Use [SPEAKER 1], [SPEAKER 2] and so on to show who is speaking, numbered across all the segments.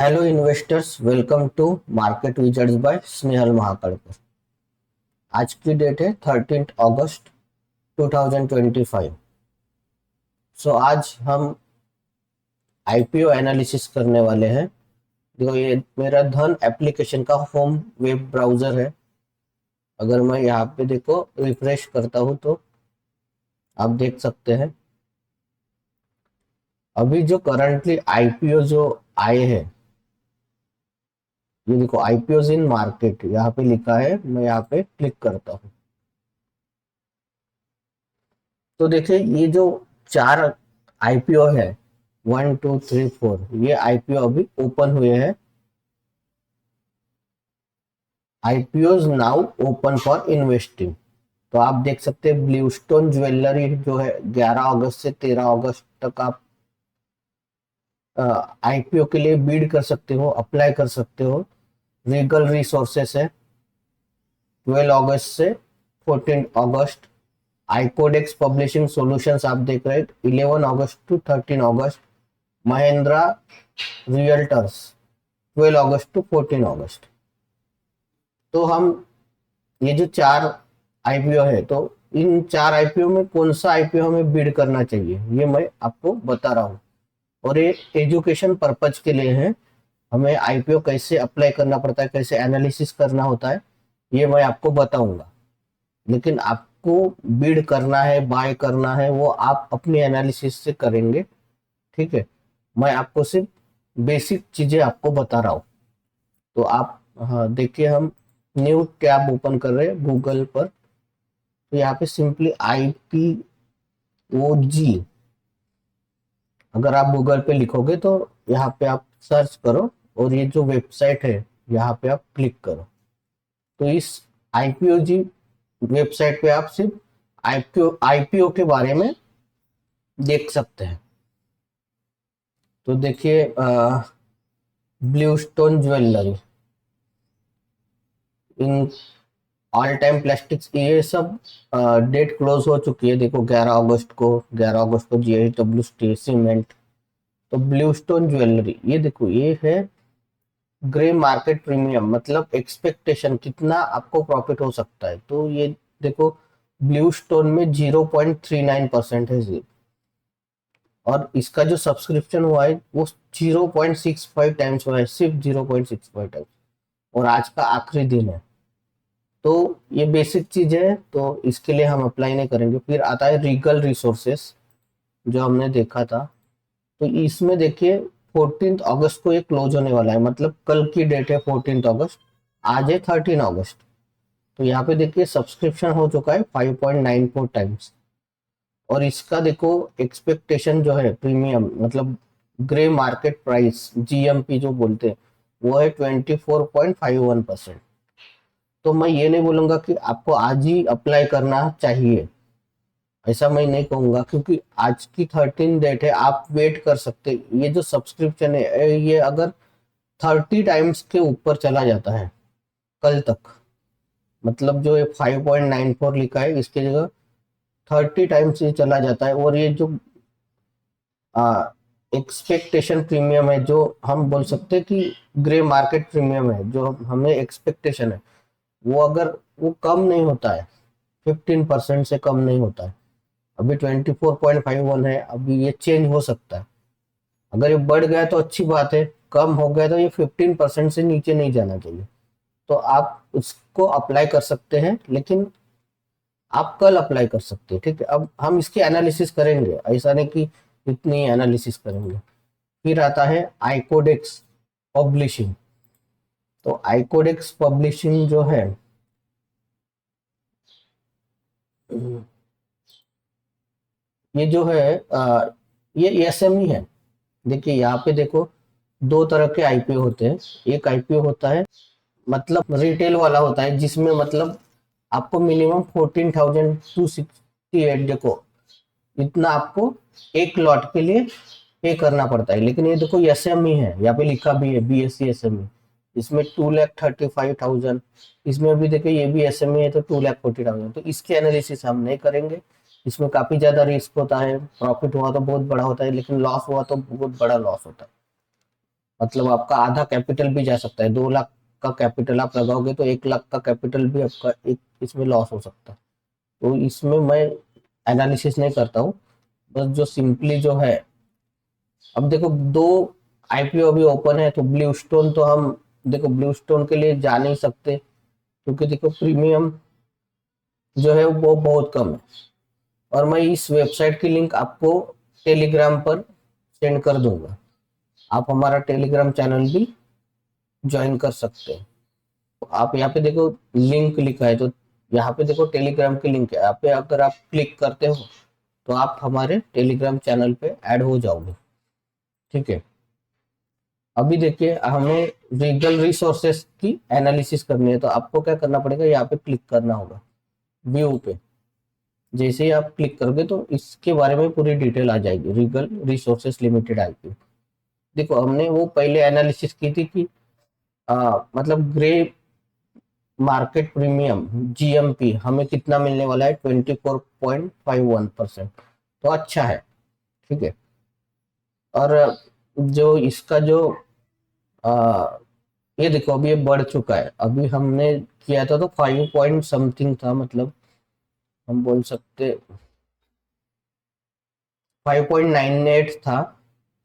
[SPEAKER 1] Hello investors, welcome to market wizards by Snehal Mahakadkar. आज की date है 13 अगस्त 2025। आज हम आईपीओ एनालिसिस करने वाले हैं। देखो, ये मेरा धन एप्लीकेशन का होम वेब ब्राउजर है। अगर मैं यहाँ पे देखो रिफ्रेश करता हूँ तो आप देख सकते हैं अभी जो करंटली आईपीओ जो आए हैं। ये देखो, आईपीओ इन मार्केट यहाँ पे लिखा है। मैं यहाँ पे क्लिक करता हूँ तो देखिए, ये जो चार आईपीओ है, 1 2 3 4, ये आईपीओ अभी ओपन हुए हैं। IPO now open for investing. तो आप देख सकते हैं ब्लूस्टोन ज्वेलरी जो है 11 अगस्त से 13 अगस्त तक आप आईपीओ के लिए बीड कर सकते हो, अप्लाई कर सकते हो। रीगल रिसोर्सेस है 12 अगस्त से 14 अगस्त। आईकोडेक्स पब्लिशिंग सॉल्यूशंस आप देख रहे हैं 11 अगस्त टू 13 अगस्त। महिंद्रा रियल्टर्स 12 अगस्त टू 14 अगस्त। तो हम ये जो चार आईपीओ है, तो इन चार आईपीओ में कौन सा आईपीओ हमें बिड करना चाहिए ये मैं आपको बता रहा हूँ। और ये एजुकेशन पर्पज के लिए है। हमें आईपीओ कैसे अप्लाई करना पड़ता है, कैसे एनालिसिस करना होता है, ये मैं आपको बताऊंगा। लेकिन आपको बिड करना है, बाय करना है, वो आप अपनी एनालिसिस से करेंगे। ठीक है, मैं आपको सिर्फ बेसिक चीजें आपको बता रहा हूँ। तो आप, हाँ देखिए, हम न्यू टैब ओपन कर रहे हैं गूगल पर। तो यहाँ पे सिंपली IPOG अगर आप गूगल पे लिखोगे तो यहाँ पे आप सर्च करो और ये जो वेबसाइट है यहाँ पे आप क्लिक करो। तो इस IPOG वेबसाइट पे आप सिर्फ आईपीओ के बारे में देख सकते हैं। तो देखिए, Bluestone jewellery, in all time plastics, ये सब डेट क्लोज हो चुकी है। देखो 11 अगस्त को GSW स्टील सीमेंट। तो ब्लूस्टोन ज्वेलरी, ये देखो, ये है ग्रे मार्केट प्रीमियम, मतलब एक्सपेक्टेशन कितना आपको प्रॉफिट हो सकता है। तो ये देखो, ब्लूस्टोन में 0.39% है जी। और इसका जो सब्सक्रिप्शन हुआ है वो 0.65 टाइम्स हुआ है, सिर्फ 0.65 टाइम्स। और आज का आखिरी दिन है। तो ये बेसिक चीज है, तो इसके लिए हम अप्लाई नहीं करेंगे। फिर आता है रीगल रिसोर्सेस, जो हमने देखा था। तो इसमें देखिए 14 अगस्त को ये क्लोज होने वाला है, मतलब कल की डेट है 14 अगस्त। आज है 13 अगस्त। तो यहाँ पे देखिए सब्सक्रिप्शन हो चुका है 5.94 टाइम्स। और इसका देखो एक्सपेक्टेशन जो है प्रीमियम, मतलब ग्रे मार्केट प्राइस, GMP जो बोलते हैं, वो है 24.51%। तो मैं ये नहीं बोलूंगा कि आपको आज ही अप्लाई करना चाहिए, ऐसा मैं नहीं कहूंगा, क्योंकि आज की 13 डेट है, आप वेट कर सकते। ये जो सब्सक्रिप्शन है ये अगर 30 टाइम्स के ऊपर चला जाता है कल तक, मतलब जो ये 5.94 लिखा है इसके जगह 30 टाइम्स ये चला जाता है। और ये जो एक्सपेक्टेशन प्रीमियम है, जो हम बोल सकते हैं कि ग्रे मार्केट प्रीमियम है, जो हमें एक्सपेक्टेशन है, वो अगर वो कम नहीं होता है, 15% से कम नहीं होता है। अभी 24.51 है, अभी ये चेंज हो सकता है। अगर ये बढ़ गया तो अच्छी बात है, कम हो गया तो ये 15% से नीचे नहीं जाना चाहिए। तो आप उसको अप्लाई कर सकते हैं, लेकिन आप कल अप्लाई कर सकते हैं। ठीक है, अब हम इसकी एनालिसिस करेंगे, ऐसा नहीं कि इतनी एनालिसिस करेंगे। फिर आता है आईकोडेक्स पब्लिशिंग। तो आईकोडेक्स पब्लिशिंग जो है, ये जो है ये एसएमई है। देखिए यहाँ पे देखो, दो तरह के आईपीओ होते हैं। एक आईपीओ होता है मतलब रिटेल वाला होता है, जिसमें मतलब आपको मिनिमम 14,268, देखो इतना आपको एक लॉट के लिए पे करना पड़ता है। लेकिन ये देखो एसएमई है, यहाँ पे लिखा भी है BSc एसएमई, इसमें 2,35,000। इसमें भी देखो ये भी एसएमई है, तो 2,40,000। तो इसकी एनालिसिस हम नहीं करेंगे। इसमें काफी ज्यादा रिस्क होता है, प्रॉफिट हुआ तो बहुत बड़ा होता है, लेकिन लॉस हुआ तो बहुत बड़ा लॉस होता है। मतलब आपका आधा कैपिटल भी जा सकता है। 2 लाख का कैपिटल आप लगाओगे तो 1 लाख का कैपिटल भी आपका एक इसमें लॉस हो सकता है। तो इसमें मैं एनालिसिस नहीं करता हूँ, बस जो सिंपली जो है। अब देखो 2 आईपीओ अभी ओपन है, तो ब्लू स्टोन तो हम देखो ब्लू स्टोन के लिए जा नहीं सकते, क्योंकि देखो प्रीमियम जो है वो बहुत कम है। और मैं इस वेबसाइट की लिंक आपको टेलीग्राम पर सेंड कर दूंगा, आप हमारा टेलीग्राम चैनल भी ज्वाइन कर सकते हैं। तो आप यहाँ पे देखो लिंक लिखा है, तो यहाँ पे देखो टेलीग्राम की लिंक है, यहाँ पे अगर आप क्लिक करते हो तो आप हमारे टेलीग्राम चैनल पे ऐड हो जाओगे। ठीक है, अभी देखिए हमें रीगल रिसोर्सेस की एनालिसिस करनी है, तो आपको क्या करना पड़ेगा, यहाँ पे क्लिक करना होगा व्यू पे। जैसे ही आप क्लिक करोगे तो इसके बारे में पूरी डिटेल आ जाएगी, रीगल रिसोर्सेस लिमिटेड आईपीओ। देखो हमने वो पहले एनालिसिस की थी कि मतलब ग्रे मार्केट प्रीमियम जीएमपी हमें कितना मिलने वाला है, 24.51%। तो अच्छा है, ठीक है। और जो इसका जो आ, ये देखो अभी ये बढ़ चुका है, अभी हमने किया था तो 5 पॉइंट समथिंग था, मतलब हम बोल सकते 5.98 था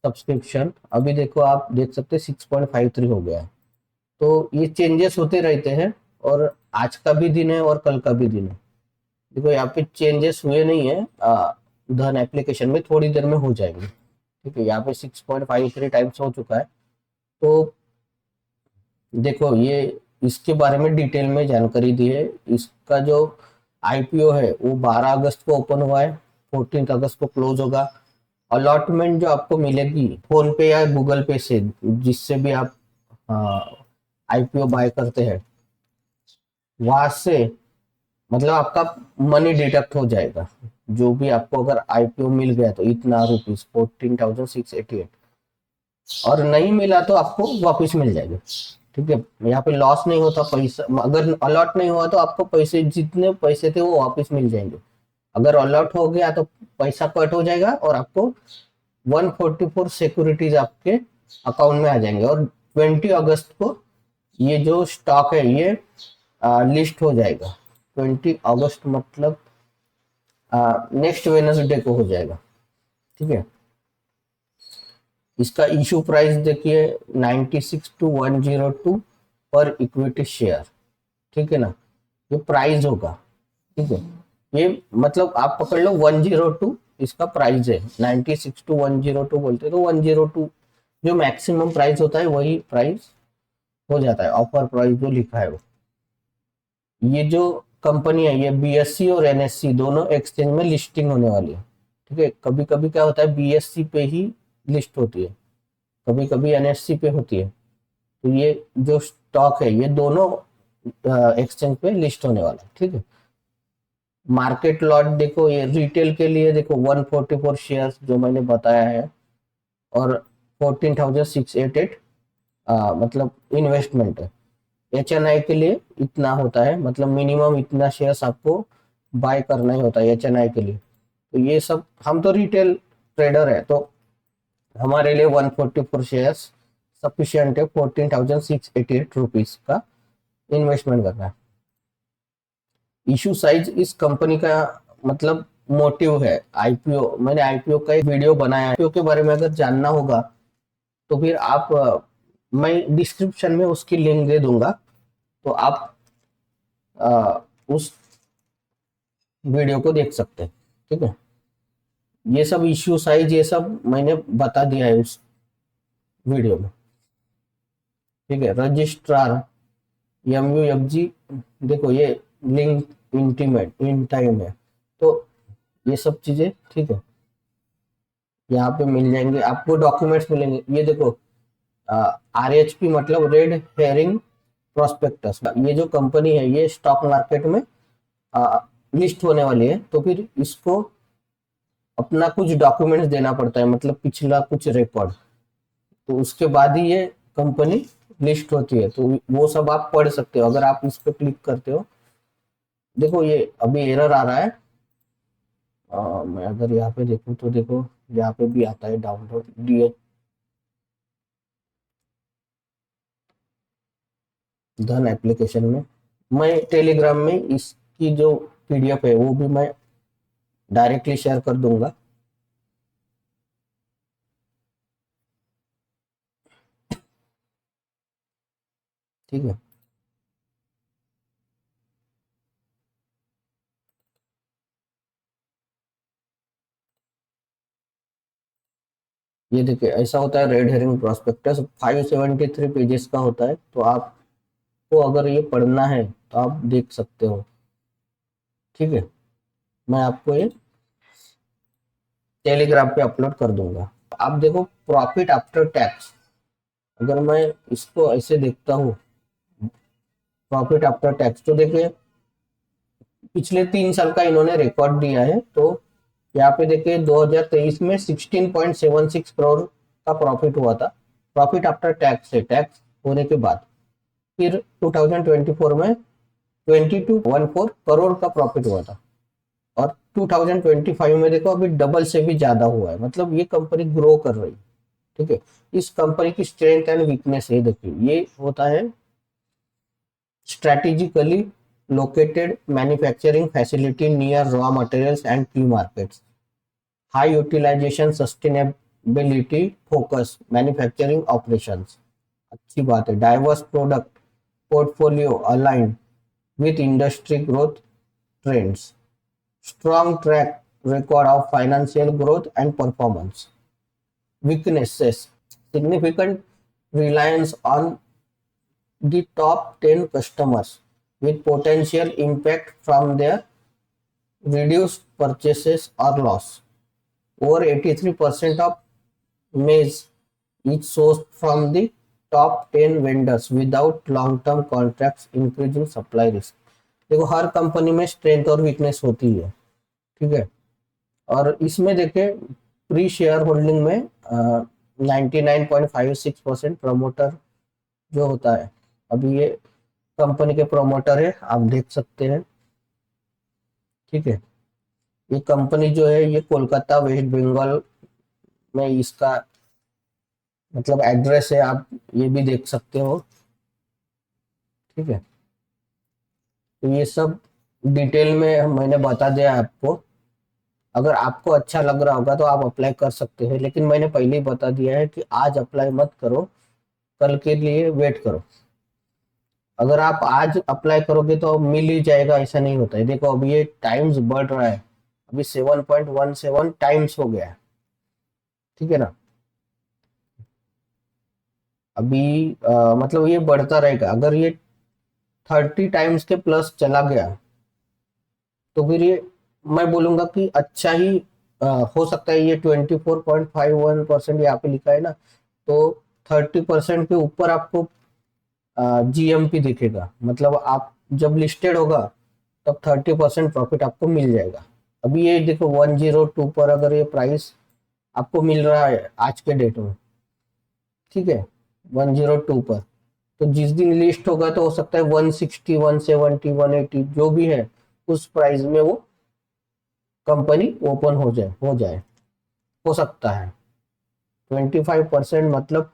[SPEAKER 1] सब्सक्रिप्शन। अभी देखो आप देख सकते 6.53 हो गया है। तो ये चेंजेस होते रहते हैं, और आज का भी दिन है और कल का भी दिन है। देखो यहाँ पे चेंजेस हुए नहीं है, धन एप्लीकेशन में थोड़ी देर में हो जाएंगे। ठीक है, यहाँ पे 6.53 टाइम्स हो चुका है। तो देखो ये इसके बारे में डिटेल में जानकारी दी है। इसका जो आईपीओ है वो 12 अगस्त को ओपन हुआ है, 14 अगस्त को क्लोज होगा। अलॉटमेंट जो आपको मिलेगी फोन पे या गूगल पे से, जिससे भी आप आईपीओ बाय करते हैं, वहां से मतलब आपका मनी डिडक्ट हो जाएगा। जो भी आपको अगर आईपीओ मिल गया तो इतना रुपीज 14,688, और नहीं मिला तो आपको वापस मिल जाएगा। ठीक है, यहाँ पे लॉस नहीं होता पैसा, अगर अलॉट नहीं हुआ तो आपको पैसे जितने पैसे थे वो वापस मिल जाएंगे। अगर अलॉट हो गया तो पैसा कट हो जाएगा और आपको 144 सिक्योरिटीज आपके अकाउंट में आ जाएंगे। और 20 अगस्त को ये जो स्टॉक है ये लिस्ट हो जाएगा। 20 अगस्त मतलब नेक्स्ट वेडनेसडे को हो जाएगा। ठीक है, इसका इशू प्राइस देखिए 96 to 102 पर इक्विटी शेयर। ठीक है ना, ये प्राइस होगा। ठीक है, ये मतलब आप पकड़ लो 102 इसका प्राइस है, 96 to 102 बोलते हैं तो 102 जो मैक्सिमम प्राइस होता है वही प्राइस हो जाता है, ऑफर प्राइस जो लिखा है वो। ये जो कंपनी है ये बीएससी और एनएससी दोनों एक्सचेंज में लिस्टिंग होने वाली है। ठीक है, कभी कभी क्या होता है बीएससी पे ही लिस्ट होती है, कभी कभी एनएससी पे होती है। तो ये जो स्टॉक है ये दोनों एक्सचेंज पे लिस्ट होने वाला है। ठीक है, मार्केट लॉट देखो ये रिटेल के लिए देखो 144 शेयर्स जो मैंने बताया है, और 14,688 मतलब इन्वेस्टमेंट है। एचएनआई के लिए इतना होता है, मतलब मिनिमम इतना शेयर्स आपको बाय करना ही होता है एचएनआई के लिए। तो ये सब हम तो रिटेल ट्रेडर है, तो हमारे लिए 144 शेयर्स सफिशियंट है 14,688 रुपीज का इन्वेस्टमेंट करना है। इशू साइज इस कंपनी का मतलब मोटिव है आईपीओ। मैंने आईपीओ का एक वीडियो बनाया है, आईपीओ के बारे में अगर जानना होगा तो फिर आप मैं डिस्क्रिप्शन में उसकी लिंक दे दूंगा, तो आप उस वीडियो को देख सकते हैं। ठीक है, ये सब इश्यू साइज ये सब मैंने बता दिया है उस वीडियो में। ठीक है, रजिस्ट्रार MUFG देखो ये लिंक इंटीमेट इन टाइम है, तो ये सब चीजें ठीक है यहाँ पे मिल जाएंगे आपको, डॉक्यूमेंट्स मिलेंगे। ये देखो RHP मतलब रेड हेरिंग प्रोस्पेक्टस, ये जो कंपनी है ये स्टॉक मार्केट में लिस्ट होने वाली है, तो फिर इसको अपना कुछ डॉक्यूमेंट्स देना पड़ता है, मतलब पिछला कुछ रिकॉर्ड, तो उसके बाद ही ये कंपनी लिस्ट होती है। तो वो सब आप पढ़ सकते हो अगर आप इस पे क्लिक करते हो। देखो ये अभी एरर आ रहा है, मैं अगर यहाँ पे देखूँ तो देखो यहाँ पे भी आता है डाउनलोड DH धन एप्लीकेशन में मैं टेलीग्राम में इसकी जो पीडीएफ है वो भी मैं डायरेक्टली शेयर कर दूंगा। ठीक है, ये देखिए ऐसा होता है रेड हेरिंग प्रोस्पेक्टस 573 पेजेस का होता है, तो आपको अगर ये पढ़ना है तो आप देख सकते हो। ठीक है, मैं आपको ये टेलीग्राम पे अपलोड कर दूंगा। आप देखो प्रॉफिट आफ्टर टैक्स, अगर मैं इसको ऐसे देखता हूँ प्रॉफिट आफ्टर टैक्स, तो देखिए पिछले 3 साल का इन्होंने रिकॉर्ड दिया है। तो यहाँ पे देखिए 2023 में 16.76 करोड़ का प्रॉफिट हुआ था, प्रॉफिट आफ्टर टैक्स से, टैक्स होने के बाद। फिर 2024 में 22.14 करोड़ का प्रॉफिट हुआ था, और 2025 में देखो अभी डबल से भी ज्यादा हुआ है, मतलब ये कंपनी ग्रो कर रही है। ठीक है, इस कंपनी की स्ट्रेंथ एंड वीकनेस है, देखिए ये होता है strategically located manufacturing facility near raw materials and key markets, high utilization, sustainability focus manufacturing operations, अच्छी बात है, diverse product portfolio aligned with industry growth trends, strong track record of financial growth and performance. Weaknesses: significant reliance on the top 10 customers with potential impact from their reduced purchases or loss. Over 83% of maize is sourced from the top 10 vendors without long-term contracts, increasing supply risk. देखो हर company में strength और weakness होती है। ठीक है, और इसमें देखे प्री शेयर होल्डिंग में 99.56% प्रमोटर जो होता है, अभी ये कंपनी के प्रमोटर है, आप देख सकते हैं। ठीक है, ये कंपनी जो है ये कोलकाता वेस्ट बंगाल में इसका मतलब एड्रेस है, आप ये भी देख सकते हो। ठीक है, तो ये सब डिटेल में मैंने बता दिया आपको। अगर आपको अच्छा लग रहा होगा तो आप अप्लाई कर सकते हैं, लेकिन मैंने पहले ही बता दिया है कि आज अप्लाई मत करो, कल के लिए वेट करो। अगर आप आज अप्लाई करोगे तो मिल ही जाएगा, ऐसा नहीं होता है। देखो अभी ये टाइम्स बढ़ रहा है, अभी 7.17 टाइम्स हो गया है। ठीक है ना, अभी मतलब ये बढ़ता रहेगा। अगर ये 30 टाइम्स के प्लस चला गया तो फिर ये मैं बोलूंगा कि अच्छा ही हो सकता है। ये 24.51% यहाँ पे लिखा है ना, तो 30% के ऊपर आपको जीएमपी दिखेगा, मतलब आप जब लिस्टेड होगा तब 30% प्रॉफिट आपको मिल जाएगा। अभी ये देखो 102 पर अगर ये प्राइस आपको मिल रहा है आज के डेट में, ठीक है, 102 पर, तो जिस दिन लिस्ट होगा तो हो सकता है 160, 170, 180 जो भी है उस प्राइस में वो कंपनी ओपन हो जाए हो सकता है। 25% मतलब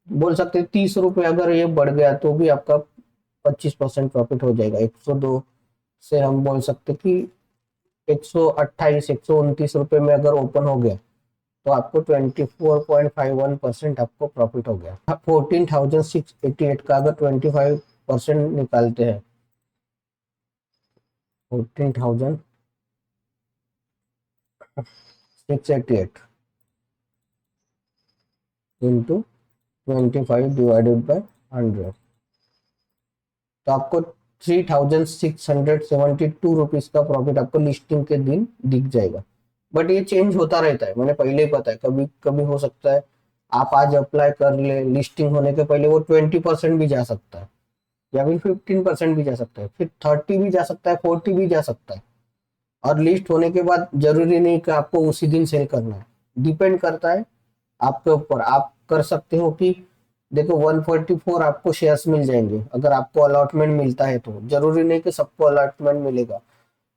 [SPEAKER 1] बोल सकते हैं 30 रुपए अगर ये बढ़ गया तो भी आपका 25% प्रॉफिट हो जाएगा। 102 से हम बोल सकते कि 128, 129 रुपए में अगर ओपन हो गया तो आपको 24.51% आपको प्रॉफिट हो गया। 14,688 का अगर 25% निकालते हैं, 14,688 इंटू 25 डिवाइडेड बाय 100, तो आपको 3,672 रुपीज का प्रॉफिट आपको लिस्टिंग के दिन दिख जाएगा। बट ये चेंज होता रहता है, मैंने पहले ही पता है, कभी कभी हो सकता है आप आज अप्लाई कर ले, लिस्टिंग होने के पहले वो 20% भी जा सकता है, या फिर 15% भी जा सकता है, फिर 30 भी जा सकता है, 40 भी जा सकता है। और लिस्ट होने के बाद जरूरी नहीं कि आपको उसी दिन सेल करना है, डिपेंड करता है आपके ऊपर। आप कर सकते हो कि देखो 144 आपको शेयर्स मिल जाएंगे अगर आपको अलॉटमेंट मिलता है, तो जरूरी नहीं कि सबको अलॉटमेंट मिलेगा।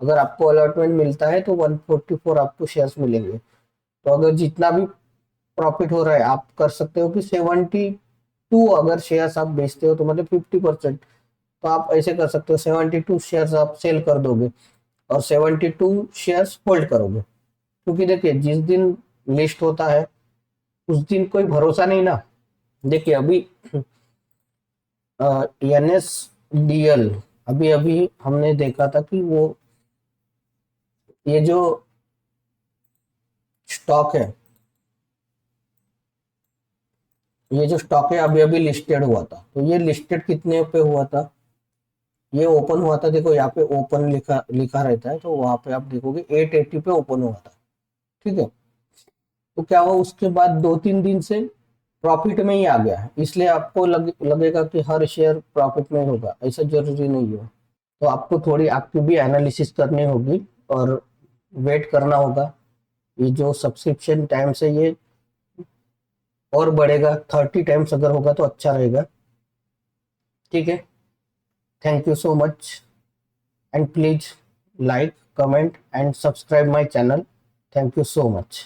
[SPEAKER 1] अगर आपको अलॉटमेंट मिलता है तो 144 आपको शेयर्स मिलेंगे। तो अगर जितना भी प्रॉफिट हो रहा है आप कर सकते हो कि 72 अगर शेयर्स आप बेचते हो तो मतलब 50%, तो आप ऐसे कर सकते हो, 72 शेयर्स आप सेल कर दोगे और 72 शेयर्स होल्ड करोगे। क्योंकि देखिए जिस दिन लिस्ट होता है उस दिन कोई भरोसा नहीं ना। देखिए अभी NSDL अभी अभी हमने देखा था कि वो ये जो स्टॉक है, ये जो स्टॉक है अभी अभी लिस्टेड हुआ था। तो ये लिस्टेड कितने पे हुआ था, ये ओपन हुआ था, देखो यहाँ पे ओपन लिखा लिखा रहता है, तो वहां पे आप देखोगे 880 पे ओपन हुआ था। ठीक है, तो क्या हुआ उसके बाद 2-3 दिन से प्रॉफिट में ही आ गया है। इसलिए आपको लगेगा कि हर शेयर प्रॉफिट में होगा, ऐसा जरूरी नहीं है। तो आपको थोड़ी आपकी भी एनालिसिस करनी होगी और वेट करना होगा। ये जो सब्सक्रिप्शन टाइम्स है ये और बढ़ेगा, 30 टाइम्स अगर होगा तो अच्छा रहेगा। ठीक है, thank you so much and please like, comment and subscribe my channel. Thank you so much.